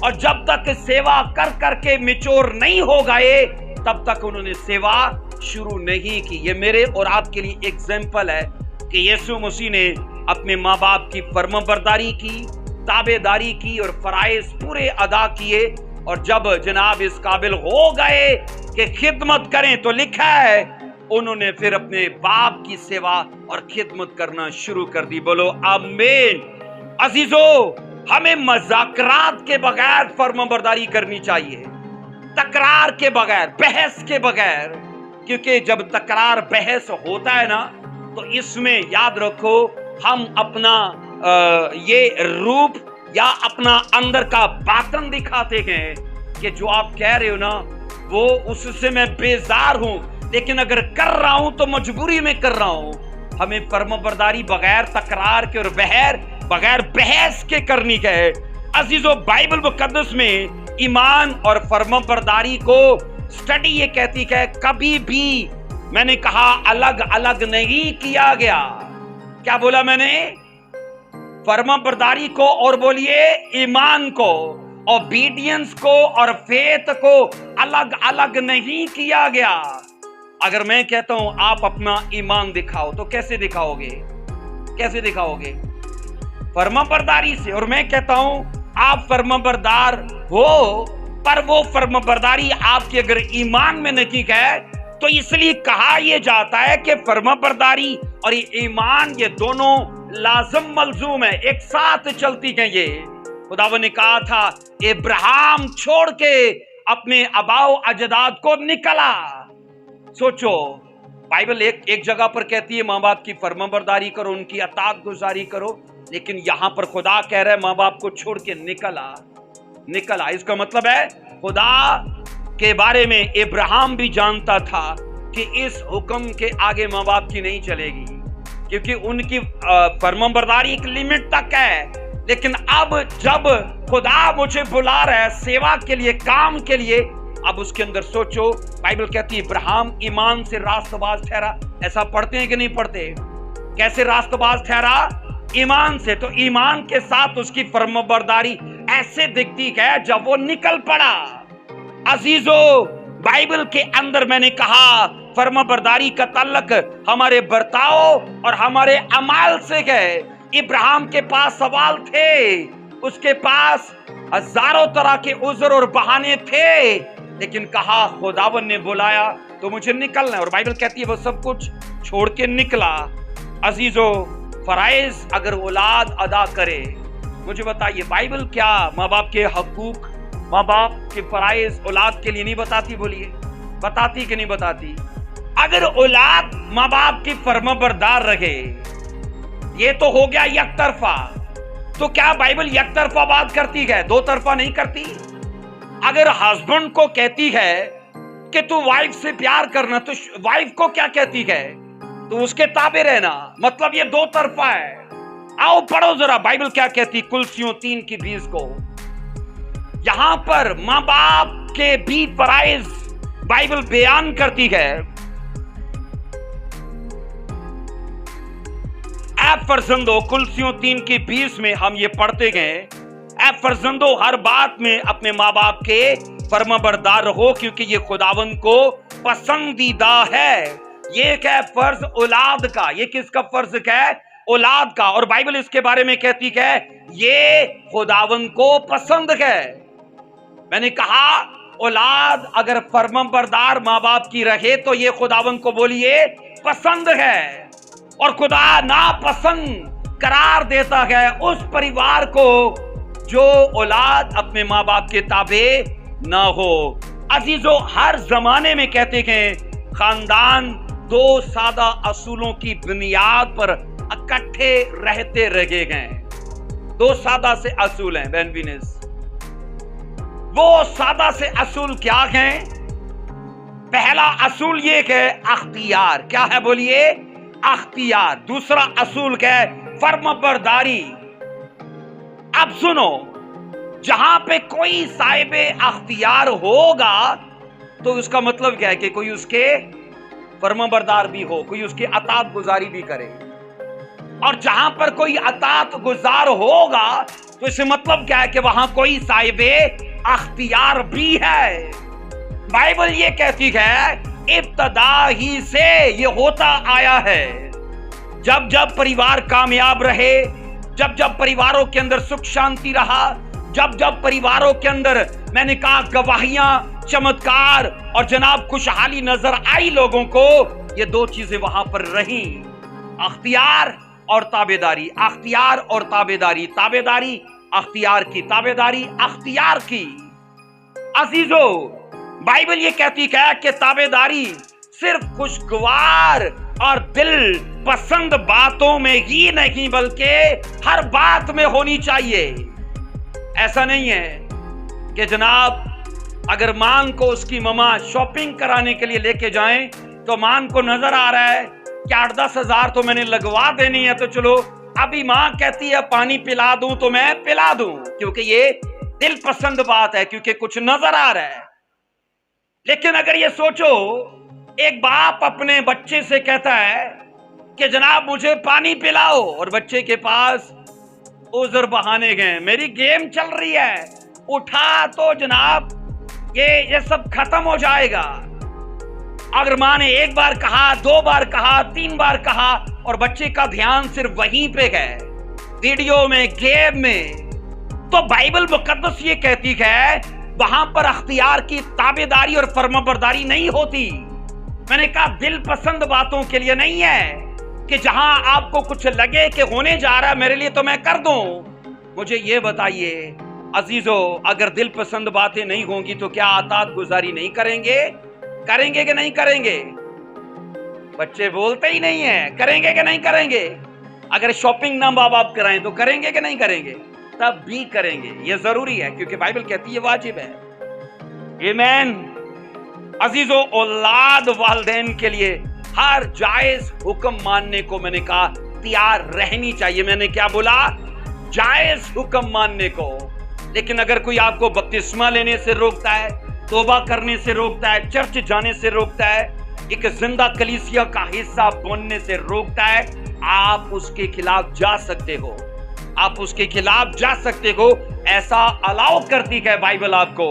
A: और जब तक सेवा कर करके मैच्योर नहीं हो गए तब तक उन्होंने सेवा शुरू नहीं की। ये मेरे और आपके लिए एग्जाम्पल है कि यीशु मसीह ने अपने माँ बाप की फर्माबरदारी की, ताबेदारी की और फराइज पूरे अदा किए। और जब जनाब इस काबिल हो गए कि खिदमत करें, तो लिखा है उन्होंने फिर अपने बाप की सेवा और खिदमत करना शुरू कर दी। बोलो आमीन। अजीजों, हमें मजाकरात के बगैर फर्माबरदारी करनी चाहिए, तकरार के बगैर, बहस के बगैर। क्योंकि जब तकरार बहस होता है ना, तो इसमें याद रखो हम अपना ये रूप या अपना अंदर का बातन दिखाते हैं कि जो आप कह रहे हो ना, वो उससे मैं बेजार हूं, लेकिन अगर कर रहा हूं तो मजबूरी में कर रहा हूं। हमें फर्माबरदारी बगैर तकरार के और बगैर बहस के करनी है। अजीजों, बाइबल मुकद्दस में ईमान और फर्माबरदारी को स्टडी ये कहती है कभी भी, मैंने कहा, अलग अलग नहीं किया गया। क्या बोला मैंने? फर्माबरदारी को और बोलिए ईमान को, ओबीडियंस को और फेथ को अलग अलग नहीं किया गया। अगर मैं कहता हूं आप अपना ईमान दिखाओ, तो कैसे दिखाओगे? कैसे दिखाओगे? फर्माबरदारी से। और मैं कहता हूं आप फर्माबरदार हो, पर वो फर्माबरदारी आपकी अगर ईमान में नहीं है, तो इसलिए कहा यह जाता है कि फर्माबरदारी और ये ईमान, ये दोनों लाजम मलजूम है, एक साथ चलती हैं। ये खुदावंद ने कहा था इब्राहिम छोड़ के अपने आबाओ अजदाद को निकला। सोचो, बाइबल एक जगह पर कहती है माँ बाप की फर्माबरदारी करो, उनकी अताअत गुजारी करो, लेकिन यहां पर खुदा कह रहा है माँ बाप को छोड़ के निकला। इसका मतलब है खुदा के बारे में इब्राहिम भी जानता था कि इस हुक्म के आगे माँ बाप की नहीं चलेगी, क्योंकि उनकी फर्माबरदारी एक लिमिट तक है। लेकिन अब जब खुदा मुझे बुला रहा है सेवा के लिए, काम के लिए, अब उसके अंदर सोचो, बाइबल कहती है इब्राहिम ईमान से रास्तबाज ठहरा। ऐसा पढ़ते हैं कि नहीं पढ़ते? कैसे रास्तबाज ठहरा? ईमान से। तो ईमान के साथ उसकी फर्माबरदारी ऐसे दिखती है जब वो निकल पड़ा। अजीजों, बाइबल के अंदर मैंने कहा फर्माबरदारी का ताल्लुक हमारे बर्ताव और हमारे अमाल से है। इब्राहिम के पास सवाल थे, उसके पास हजारों तरह के उज़र और बहाने थे, लेकिन कहा खुदावन ने बुलाया तो मुझे निकलना है। और बाइबल कहती है वो सब कुछ छोड़ के निकला। अजीजों, फराइज अगर औलाद अदा करे, मुझे बताइए बाइबल क्या माँ बाप के हकूक, माँ बाप के फराइज औलाद के लिए नहीं बताती? बोलिए, बताती कि नहीं बताती? अगर औलाद माँ बाप की फर्माबरदार रहे, ये तो हो गया एक तरफा। तो क्या बाइबल एक तरफा बात करती है, दो तरफा नहीं करती? अगर हस्बैंड को कहती है कि तू वाइफ से प्यार करना, तो वाइफ को क्या कहती है? तो उसके ताबे रहना। मतलब ये दो तरफा है। आओ पढ़ो जरा बाइबल क्या कहती, कुलसियों 3:20 को। यहां पर मां बाप के भी फराइज बाइबल बयान करती है। ऐ फर्जंदो, कुलसियों 3:20 में हम ये पढ़ते गए, ऐ फर्जंदो हर बात में अपने माँ बाप के फर्माबरदार रहो, क्योंकि ये खुदावंद को पसंदीदा है। یہ ایک ہے فرض اولاد کا. یہ کس کا فرض ہے؟ اولاد کا. اور بائبل اس کے بارے میں کہتی ہے یہ خداوند کو پسند ہے. میں نے کہا اولاد اگر فرمانبردار ماں باپ کی رہے تو یہ خداوند کو بولیے پسند ہے. اور خدا ناپسند قرار دیتا ہے اس پریوار کو جو اولاد اپنے ماں باپ کے تابع نہ ہو. عزیزو ہر زمانے میں کہتے ہیں خاندان دو سادہ اصولوں کی بنیاد پر اکٹھے رہتے رہے ہیں. دو سادہ سے اصول ہیں بہن بینس. وہ سادہ سے اصول کیا ہیں؟ پہلا اصول یہ کہ اختیار. کیا ہے بولیے؟ اختیار. دوسرا اصول کیا ہے؟ فرمانبرداری. اب سنو، جہاں پہ کوئی صاحب اختیار ہوگا تو اس کا مطلب کیا ہے کہ کوئی اس کے فرمانبردار بھی ہو، کوئی اس کی اطاعت گزاری بھی کرے. اور جہاں پر کوئی اطاعت گزار ہوگا تو اس سے مطلب کیا ہے کہ وہاں کوئی صاحب اختیار بھی ہے. بائبل یہ کہتی ہے ابتدا ہی سے یہ ہوتا آیا ہے. جب جب پریوار کامیاب رہے، جب جب پریواروں کے اندر سکھ شانتی رہا، جب جب پریواروں کے اندر میں نے کہا گواہیاں، چمتکار اور جناب خوشحالی نظر آئی لوگوں کو، یہ دو چیزیں وہاں پر رہیں، اختیار اور تابعداری. اختیار اور تابعداری. تابعداری اختیار کی، تابعداری اختیار کی. عزیزو بائبل یہ کہتی ہے کہ تابعداری صرف خوشگوار اور دل پسند باتوں میں ہی نہیں بلکہ ہر بات میں ہونی چاہیے. ایسا نہیں ہے کہ جناب اگر مان کو اس کی ماما شاپنگ کرانے کے لیے لے کے جائیں تو مان کو نظر آ رہا ہے کہ 8-10 ہزار تو میں نے لگوا دینی ہے، تو چلو ابھی ماں کہتی ہے پانی پلا دوں تو میں پلا دوں، کیونکہ یہ دل پسند بات ہے، کیونکہ کچھ نظر آ رہا ہے. لیکن اگر یہ سوچو ایک باپ اپنے بچے سے کہتا ہے کہ جناب مجھے پانی پلاؤ، اور بچے کے پاس عذر بہانے گئے، میری گیم چل رہی ہے، اٹھا تو جناب یہ سب ختم ہو جائے گا. اگر ماں نے ایک بار کہا، 2 بار کہا، 3 بار کہا اور بچے کا دھیان صرف وہیں پہ گئے، ویڈیو میں، گیم میں، تو بائبل مقدس یہ کہتی ہے وہاں پر اختیار کی تابعداری اور فرمانبرداری نہیں ہوتی. میں نے کہا دل پسند باتوں کے لیے نہیں ہے کہ جہاں آپ کو کچھ لگے کہ ہونے جا رہا ہے میرے لیے تو میں کر دوں. مجھے یہ بتائیے عزیزو اگر دل پسند باتیں نہیں ہوں گی تو کیا اطاعت گزاری نہیں کریں گے؟ کریں گے کہ نہیں کریں گے؟ بچے بولتے ہی نہیں ہیں. کریں گے کہ نہیں کریں گے؟ اگر شاپنگ نہ ماں باپ کرائیں تو کریں گے کہ نہیں کریں گے؟ تب بھی کریں گے. یہ ضروری ہے کیونکہ بائبل کہتی ہے واجب ہے. ایمین. عزیزو اولاد والدین کے لیے ہر جائز حکم ماننے کو میں نے کہا تیار رہنی چاہیے. میں نے کیا بولا؟ جائز حکم ماننے کو. لیکن اگر کوئی آپ کو بپتسمہ لینے سے روکتا ہے، توبہ کرنے سے روکتا ہے، چرچ جانے سے روکتا ہے، ایک زندہ کلیسیا کا حصہ بننے سے روکتا ہے، آپ اس کے خلاف جا سکتے ہو. آپ اس کے خلاف جا سکتے ہو. ایسا الاؤ کرتی ہے بائبل آپ کو.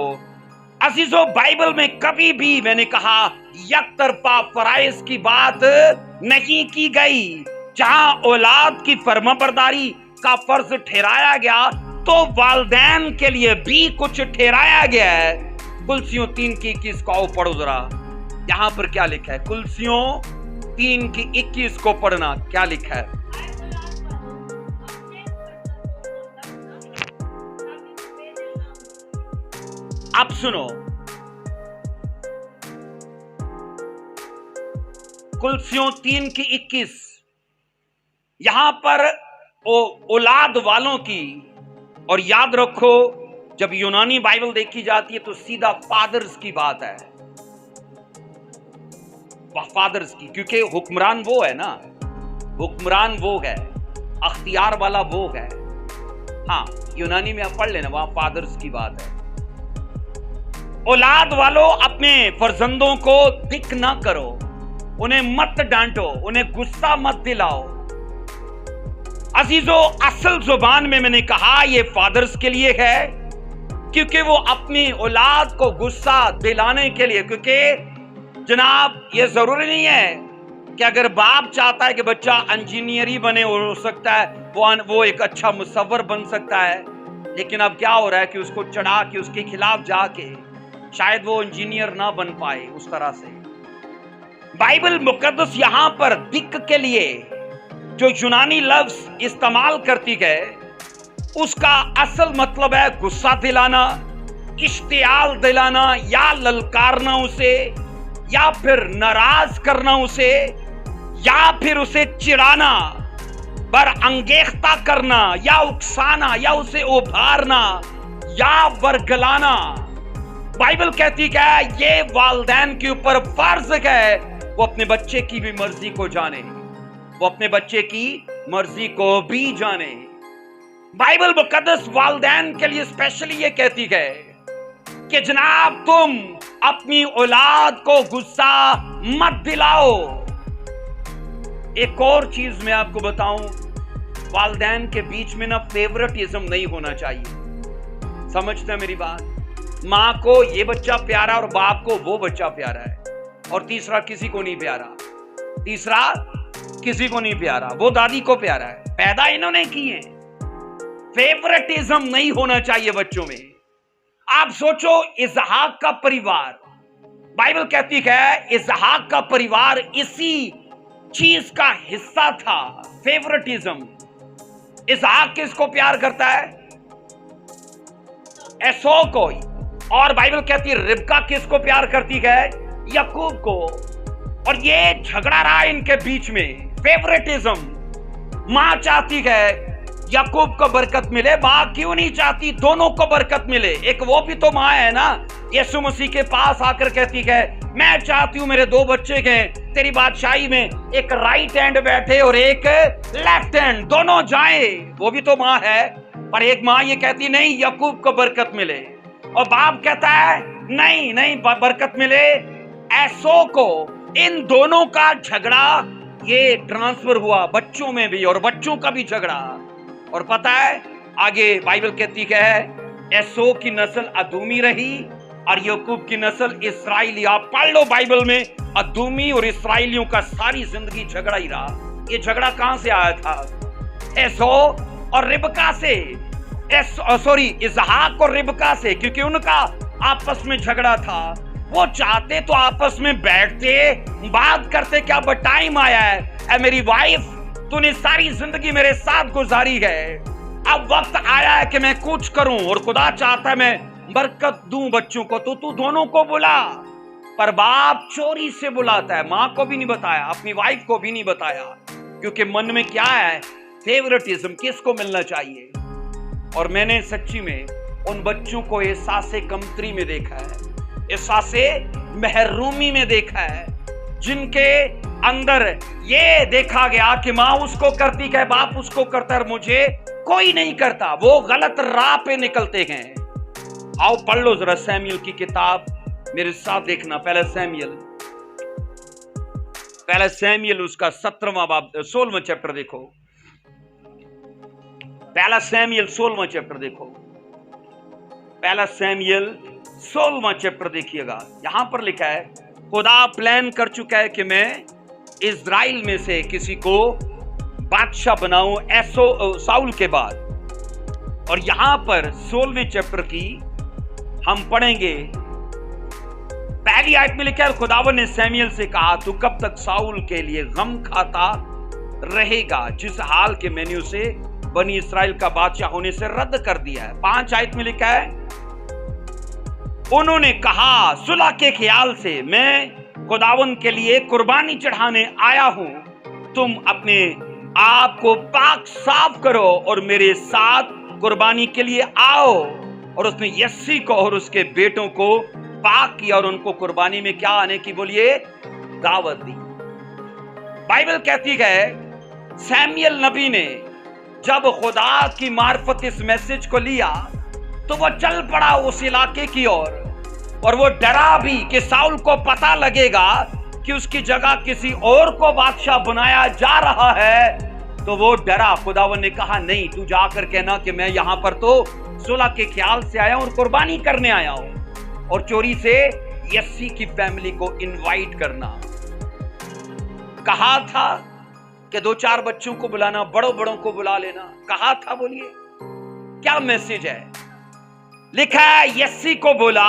A: عزیزو بائبل میں کبھی بھی میں نے کہا یک طرفہ فرائض کی بات نہیں کی گئی. جہاں اولاد کی فرمانبرداری کا فرض ٹھہرایا گیا تو والدین کے لیے بھی کچھ ٹھہرایا گیا ہے. کلسیوں 3:21 کو پڑھو ذرا. یہاں پر کیا لکھا ہے؟ کلسیوں 3:21 کو پڑھنا. کیا لکھا ہے؟ اب سنو، کلسیوں 3:21 یہاں پر اولاد والوں کی، اور یاد رکھو جب یونانی بائبل دیکھی جاتی ہے تو سیدھا فادرز کی بات ہے، فادرز کی، کیونکہ حکمران وہ ہے نا، حکمران وہ ہے، اختیار والا وہ ہے. ہاں یونانی میں آپ پڑھ لینا، وہاں فادرز کی بات ہے. اولاد والوں اپنے فرزندوں کو دکھ نہ کرو، انہیں مت ڈانٹو، انہیں غصہ مت دلاؤ. عزیزو اصل زبان میں نے کہا یہ فادرز کے لیے ہے کیونکہ وہ اپنی اولاد کو غصہ دلانے کے لیے، کیونکہ جناب یہ ضروری نہیں ہے کہ اگر باپ چاہتا ہے کہ بچہ انجینئر ہی بنے اور ہو سکتا ہے وہ ایک اچھا مصور بن سکتا ہے، لیکن اب کیا ہو رہا ہے کہ اس کو چڑھا کے اس کے خلاف جا کے شاید وہ انجینئر نہ بن پائے اس طرح سے۔ بائبل مقدس یہاں پر دکھ کے لیے جو یونانی لفظ استعمال کرتی ہے اس کا اصل مطلب ہے غصہ دلانا، اشتعال دلانا، یا للکارنا اسے، یا پھر ناراض کرنا اسے، یا پھر اسے چڑھانا، برانگیختہ کرنا، یا اکسانا، یا اسے ابھارنا، یا ورگلانا۔ بائبل کہتی کہ یہ والدین کے اوپر فرض ہے وہ اپنے بچے کی بھی مرضی کو جانے، وہ اپنے بچے کی مرضی کو بھی جانے۔ بائبل مقدس والدین کے لیے اسپیشلی یہ کہتی ہے کہ جناب تم اپنی اولاد کو غصہ مت دلاؤ۔ ایک اور چیز میں آپ کو بتاؤں، والدین کے بیچ میں فیورٹزم نہیں ہونا چاہیے۔ سمجھتے ہیں میری بات؟ ماں کو یہ بچہ پیارا اور باپ کو وہ بچہ پیارا ہے، اور تیسرا کسی کو نہیں پیارا، تیسرا کسی کو نہیں پیارا، وہ دادی کو پیارا ہے، پیدا انہوں نے کی ہیں۔ فیورٹزم نہیں ہونا چاہیے بچوں میں۔ آپ سوچو اسحاق کا پریوار، بائبل کہتی ہے اسحاق کا پریوار اسی چیز کا حصہ تھا، فیورٹزم۔ اسحاق کس کو پیار کرتا ہے؟ ایسو کو، اور بائبل کہتی ہے ربکا کس کو پیار کرتی ہے؟ یعقوب کو۔ اور یہ جھگڑا رہا ان کے بیچ میں، فیورٹزم۔ ماں چاہتی ہے یعقوب کو برکت ملے، ماں کیوں نہیں چاہتی دونوں کو برکت ملے؟ ایک وہ بھی تو ماں ہے نا، یسوع مسیح کے پاس آ کر کہتی ہے میں چاہتی ہوں میرے دو بچے گئے تیری بادشاہی میں، ایک رائٹ ہینڈ بیٹھے اور ایک لیفٹ ہینڈ، دونوں جائیں۔ وہ بھی تو ماں ہے، پر ایک ماں یہ کہتی نہیں یعقوب کو برکت ملے، اور باپ کہتا ہے نہیں برکت ملے ایسو کو۔ ان دونوں کا جھگڑا یہ ٹرانسفر ہوا بچوں میں بھی، اور بچوں کا بھی جھگڑا۔ اور پتہ ہے آگے بائبل کہتی ہے ایسو کی نسل ادومی رہی اور یعقوب کی نسل اسرائیلی۔ آپ پڑھ لو بائبل میں، ادومی اور اسرائیلیوں کا ساری زندگی جھگڑا ہی رہا۔ یہ جھگڑا کہاں سے آیا تھا؟ ایسو اور ربکا سے، اسحاق اور ربکا سے، کیونکہ ان کا آپس میں جھگڑا تھا۔ وہ چاہتے تو آپس میں بیٹھتے بات کرتے کہ اب ٹائم آیا ہے، اے میری وائف تو نے ساری زندگی میرے ساتھ گزاری ہے، اب وقت آیا ہے کہ میں کچھ کروں، اور خدا چاہتا ہے میں برکت دوں بچوں کو، تو دونوں کو بلا۔ پر باپ چوری سے بلاتا ہے، ماں کو بھی نہیں بتایا، اپنی وائف کو بھی نہیں بتایا، کیونکہ من میں کیا ہے؟ فیورٹزم، کس کو ملنا چاہیے۔ اور میں نے سچی میں ان بچوں کو احساس کمتری میں دیکھا ہے، احساس محرومی میں دیکھا ہے، جن کے اندر یہ دیکھا گیا کہ ماں اس کو کرتی ہے، باپ اس کو کرتا ہے، اور مجھے کوئی نہیں کرتا، وہ غلط راہ پہ نکلتے ہیں۔ آؤ پڑھ لو ذرا سیمیل کی کتاب، میرے ساتھ دیکھنا، پہلا سیمیل اس کا 17واں باب 16واں چیپٹر دیکھو، پہلا سیمیل 16واں چیپٹر دیکھو، پہلا سیمیل 16واں چیپٹر دیکھیے گا۔ یہاں پر لکھا ہے خدا پلان کر چکا ہے کہ میں اسرائیل میں سے کسی کو بادشاہ بناؤں ساؤل کے بعد۔ اور یہاں پر 16ویں چیپٹر کی ہم پڑھیں گے، پہلی آیت میں لکھا ہے خداوند نے سیمیل سے کہا تو کب تک ساؤل کے لیے غم کھاتا رہے گا، جس حال کے میں نے اسے بنی اسرائیل کا بادشاہ ہونے سے رد کر دیا ہے۔ 5 آیت میں لکھا ہے انہوں نے کہا صلح کے خیال سے میں خداوند کے لیے قربانی چڑھانے آیا ہوں، تم اپنے آپ کو پاک صاف کرو اور میرے ساتھ قربانی کے لیے آؤ۔ اور اس نے یسی کو اور اس کے بیٹوں کو پاک کیا اور ان کو قربانی میں کیا آنے کی بولیے دعوت دی۔ بائبل کہتی ہے سیمیل نبی نے جب خدا کی معرفت اس میسج کو لیا تو وہ چل پڑا اس علاقے کی اور وہ ڈرا بھی کہ ساؤل کو پتا لگے گا کہ اس کی جگہ کسی اور کو بادشاہ بنایا جا رہا ہے، تو وہ ڈرا۔ خداوند نے کہا نہیں، تو جا کر کہنا کہ میں یہاں پر تو صلح کے خیال سے آیا ہوں اور قربانی کرنے آیا ہوں، اور چوری سے یسی کی فیملی کو انوائٹ کرنا۔ कहा था कि 2-4 बच्चों को बुलाना, बड़ों को बुला लेना, कहा था। बोलिए क्या मैसेज है? लिखा है यस्सी को बोला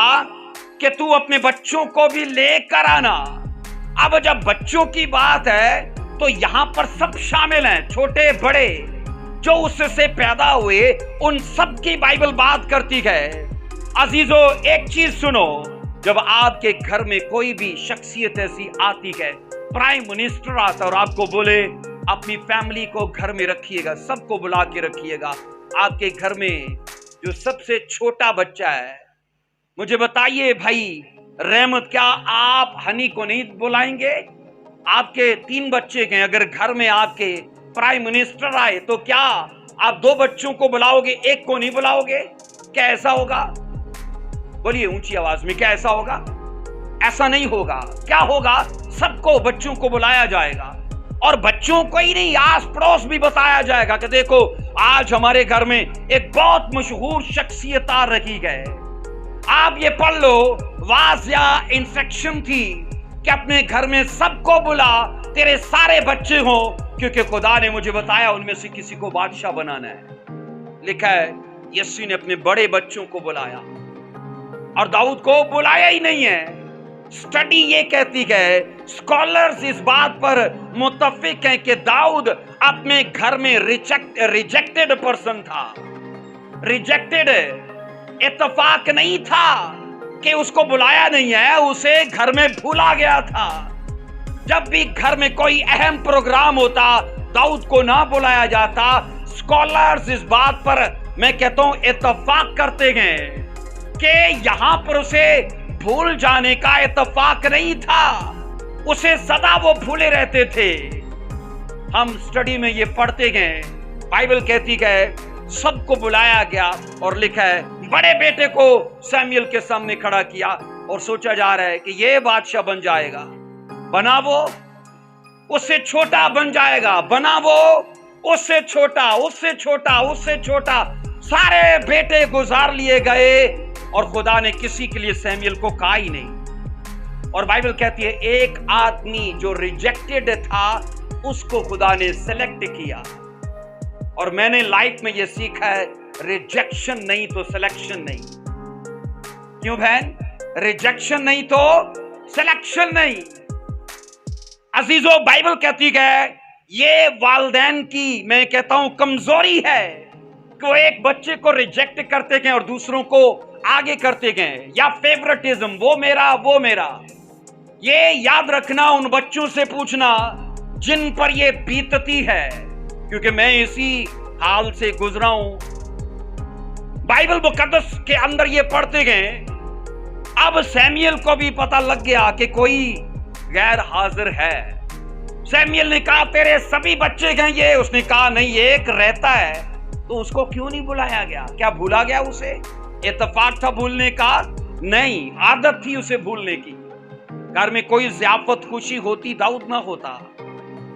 A: कि तू अपने बच्चों को भी लेकर आना। अब जब बच्चों की बात है तो यहां पर सब शामिल हैं, छोटे बड़े, जो उससे पैदा हुए, उन सब की बाइबल बात करती है। अजीजों, एक चीज सुनो, जब आपके घर में कोई भी शख्सियत ऐसी आती है, प्राइम मिनिस्टर आता और आपको बोले अपनी फैमिली को घर में रखिएगा, सबको बुला के रखिएगा, आपके घर में जो सबसे छोटा बच्चा है, मुझे बताइए भाई रहमत, क्या आप हनी को नहीं बुलाएंगे? आपके 3 बच्चे हैं, अगर घर में आपके प्राइम मिनिस्टर आए तो क्या आप 2 बच्चों को बुलाओगे, एक को नहीं बुलाओगे? क्या ऐसा होगा? बोलिए ऊंची आवाज में, क्या ऐसा होगा? ऐसा नहीं होगा। क्या होगा? सबको, बच्चों को बुलाया जाएगा, और बच्चों को ही नहीं, आस पड़ोस भी बताया जाएगा कि देखो आज हमारे घर में एक बहुत मशहूर शख्सियत आ रही है। आप ये पढ़ लो, वाजिया इंस्ट्रक्शन थी कि अपने घर में सबको बुला, तेरे सारे बच्चे हो, क्योंकि खुदा ने मुझे बताया उनमें से किसी को बादशाह बनाना है। लिखा है यस्सी ने अपने बड़े बच्चों को बुलाया और दाऊद को बुलाया ही नहीं है। स्टडी ये कहती है, स्कॉलर्स इस बात पर मुत्तफिक हैं कि दाऊद अपने घर में रिजेक्टेड पर्सन था। रिजेक्टेड, इत्तेफाक नहीं था कि उसको बुलाया नहीं है, उसे घर में भूला गया था। जब भी घर में कोई अहम प्रोग्राम होता, दाऊद को ना बुलाया जाता। स्कॉलर्स इस बात पर मैं कहता हूं इत्तेफाक करते हैं कि यहां पर उसे भूल जाने का इत्तेफाक नहीं था, उसे सदा वो भूले रहते थे। हम स्टडी में ये पढ़ते गए, बाइबल कहती है सबको बुलाया गया और लिखा है बड़े बेटे को सैमुएल के सामने खड़ा किया और सोचा जा रहा है कि ये बादशाह बन जाएगा, बना वो, उससे छोटा बन जाएगा, बना वो, उससे छोटा, उससे छोटा, उससे छोटा, सारे बेटे गुजार लिए गए और खुदा ने किसी के लिए सैमुएल को कहा ही नहीं। और बाइबल कहती है एक आदमी जो रिजेक्टेड था उसको खुदा ने सेलेक्ट किया। और मैंने लाइफ में यह सीखा है, रिजेक्शन नहीं तो सिलेक्शन नहीं। क्यों बहन? रिजेक्शन नहीं तो सिलेक्शन नहीं। अजीजों, बाइबल कहती है ये वालिदैन की मैं कहता हूं कमजोरी है कि वो एक बच्चे को रिजेक्ट करते गए और दूसरों को आगे करते गए, या फेवरेटिज्म, वो मेरा वो मेरा। ये याद रखना, उन बच्चों से पूछना जिन पर ये बीतती है, क्योंकि मैं इसी हाल से गुजरा हूं। बाइबल मुकद्दस के अंदर ये पढ़ते गए, अब सैमुएल को भी पता लग गया कि कोई गैर हाजिर है। सैमुएल ने कहा तेरे सभी बच्चे गए ये, उसने कहा नहीं एक रहता है, तो उसको क्यों नहीं बुलाया गया? क्या भूला गया उसे? इत्तेफाक था भूलने का? नहीं, आदत थी उसे भूलने की। घर में कोई ज़ियाफत खुशी होती, दाऊद ना होता।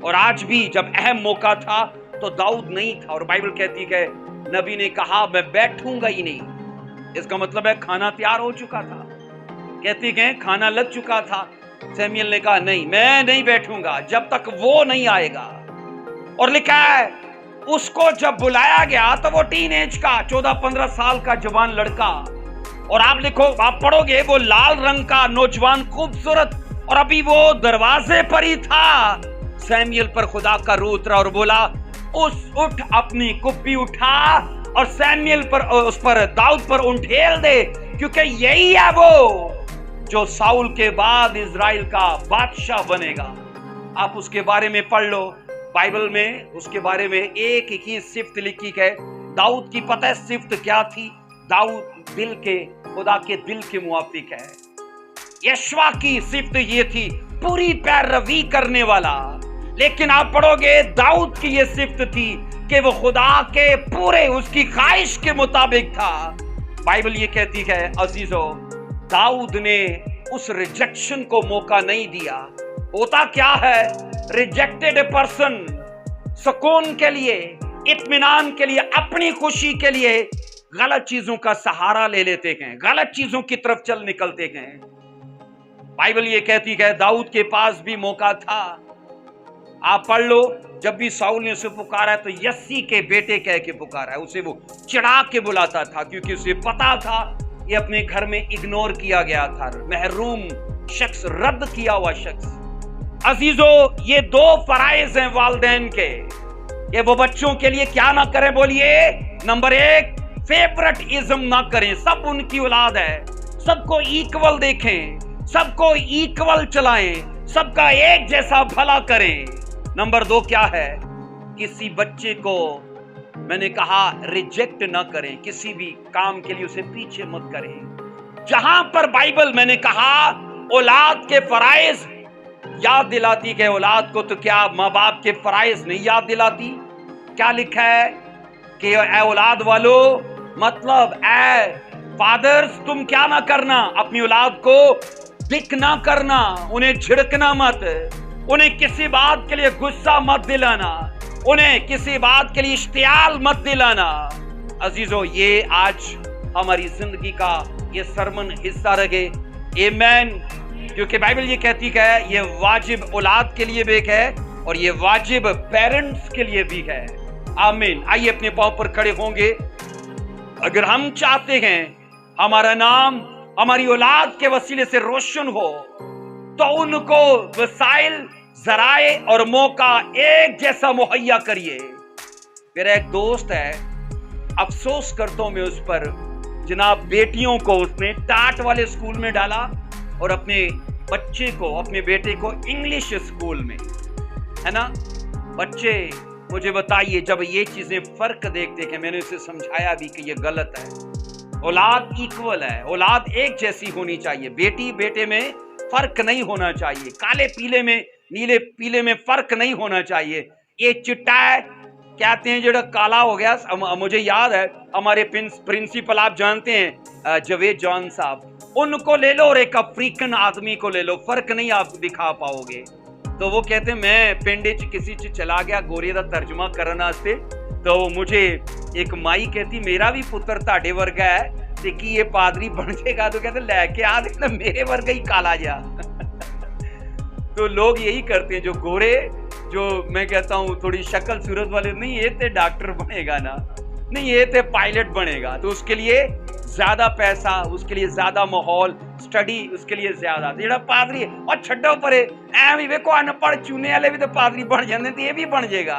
A: और आज भी जब अहम मौका था तो दाऊद नहीं था। और बाइबल कहती है नबी ने कहा मैं बैठूंगा ही नहीं। इसका मतलब है खाना तैयार हो चुका था, कहती है खाना लग चुका था। सैमुएल ने कहा नहीं, मैं नहीं बैठूंगा जब तक वो नहीं आएगा। और लिखा है उसको जब बुलाया गया तो वो टीनेज का 14-15 साल का जवान लड़का, और आप लिखो, आप पढ़ोगे, वो लाल रंग का नौजवान खूबसूरत, और अभी वो दरवाजे पर ही था। सैमुएल पर खुदा का रूह उतरा और बोला उठ अपनी कुप्पी उठा और सैमुएल पर, उस पर, दाऊद पर उंडेल दे, क्योंकि यही है वो जो साउल के बाद इजराइल का बादशाह बनेगा। आप उसके बारे में पढ़ लो बाइबल में, उसके बारे में एक ही सिफ्त लिखी है। दाऊद की पता है सिफ्त क्या थी? दाऊद दिल के, खुदा के दिल के मुआफिक है। यशवा की सिफ्त ये थी, पूरी पैरवी करने वाला। लेकिन आप पढ़ोगे दाऊद की ये सिफ्त थी कि वो खुदा के पूरे, उसकी ख्वाहिश के मुताबिक था। बाइबल ये कहती है अजीजों, दाऊद ने उस रिजेक्शन को मौका नहीं दिया। होता क्या है, रिजेक्टेड पर्सन सुकून के लिए, इत्मीनान के लिए, अपनी खुशी के लिए गलत चीजों का सहारा ले लेते हैं, गलत चीजों की तरफ चल निकलते हैं। बाइबल ये कहती है दाऊद के पास भी मौका था, आप पढ़ लो, जब भी साउल ने उसे पुकारा है तो यस्सी के बेटे कह के पुकारा है। उसे वो चिढ़ा के बुलाता था, क्योंकि उसे पता था ये अपने घर में इग्नोर किया गया था, महरूम शख्स, रद्द किया हुआ शख्स। अजीजों, ये दो फराइज हैं वालिदैन के। ये वो बच्चों के लिए क्या ना करें, बोलिए। नंबर 1, फेवरेटिज्म ना करें। सब उनकी औलाद है, सबको इक्वल देखें, सबको इक्वल चलाएं, सबका एक जैसा भला करें। नंबर 2 क्या है, किसी बच्चे को मैंने कहा रिजेक्ट ना करें, किसी भी काम के लिए उसे पीछे मत करें। जहां पर बाइबल मैंने कहा औलाद के फराइज याद दिलाती है औलाद को, तो क्या माँ बाप के फराइज नहीं याद दिलाती? क्या लिखा है कि ऐ औलाद वालों, मतलब ऐ फादर्स, तुम क्या ना करना, अपनी औलाद को बिक ना करना, उन्हें झिड़कना मत, उन्हें किसी बात के लिए गुस्सा मत दिलाना, उन्हें किसी बात के लिए इश्तियाल मत दिलाना। अजीजों, ये आज हमारी जिंदगी का ये सरमन हिस्सा रहे। आमीन। क्योंकि बाइबल ये कहती है ये वाजिब औलाद के लिए भी है और ये वाजिब पेरेंट्स के लिए भी है। आमीन। आइए अपने पांव पर खड़े होंगे। अगर हम चाहते हैं हमारा नाम हमारी औलाद के वसीले से रोशन हो, तो उनको वसाइल, जराए और मौका एक जैसा मुहैया करिए। मेरा एक दोस्त है, अफसोस करता हूं मैं उस पर, जनाब, बेटियों को उसने टाट वाले स्कूल में डाला और अपने बच्चे को, अपने बेटे को इंग्लिश स्कूल में, है ना। बच्चे, मुझे बताइए, जब ये चीजें फर्क देखते हैं, मैंने उसे समझाया भी कि ये गलत है। औलाद इक्वल है, औलाद एक जैसी होनी चाहिए, बेटी बेटे में फर्क नहीं होना चाहिए, काले पीले में, नीले पीले में फर्क नहीं होना चाहिए। ये चिट्टा है, कहते हैं जो काला हो गया। मुझे याद है हमारे प्रिंसिपल, आप जानते हैं जवेद जॉन साहब, उनको ले लो और एक अफ्रीकन आदमी को ले लो, फर्क नहीं आप दिखा पाओगे। तो वो कहते हैं मैं पिंडे च किसी च चला गया गोरे दा तर्जमा करना से, तो मुझे एक माई कहती मेरा भी पुत्र ताड़े वर्गा है ते की ये पादरी बन जाएगा, तो कहते लैके आ देखना मेरे वर्गा ही काला जा। तो लोग यही करते हैं, जो गोरे, जो मैं कहता हूँ थोड़ी शक्ल सूरत वाले, नहीं ये ते डॉक्टर बनेगा ना, नहीं ये ते पायलट बनेगा, तो उसके लिए ज्यादा पैसा, उसके लिए ज्यादा माहौल, स्टडी उसके लिए ज्यादा। जेड़ा पादरी और छड्डो परे, एवं वेखो अनपढ़ चूने वाले भी तो पादरी बन जाते, तो ये भी बन जाएगा।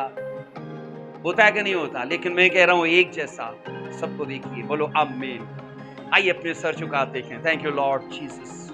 A: होता है कि नहीं होता? लेकिन मैं कह रहा हूँ एक जैसा सबको देखिए। बोलो आमीन। आइए अपने सर झुकाते हैं। Thank you Lord Jesus.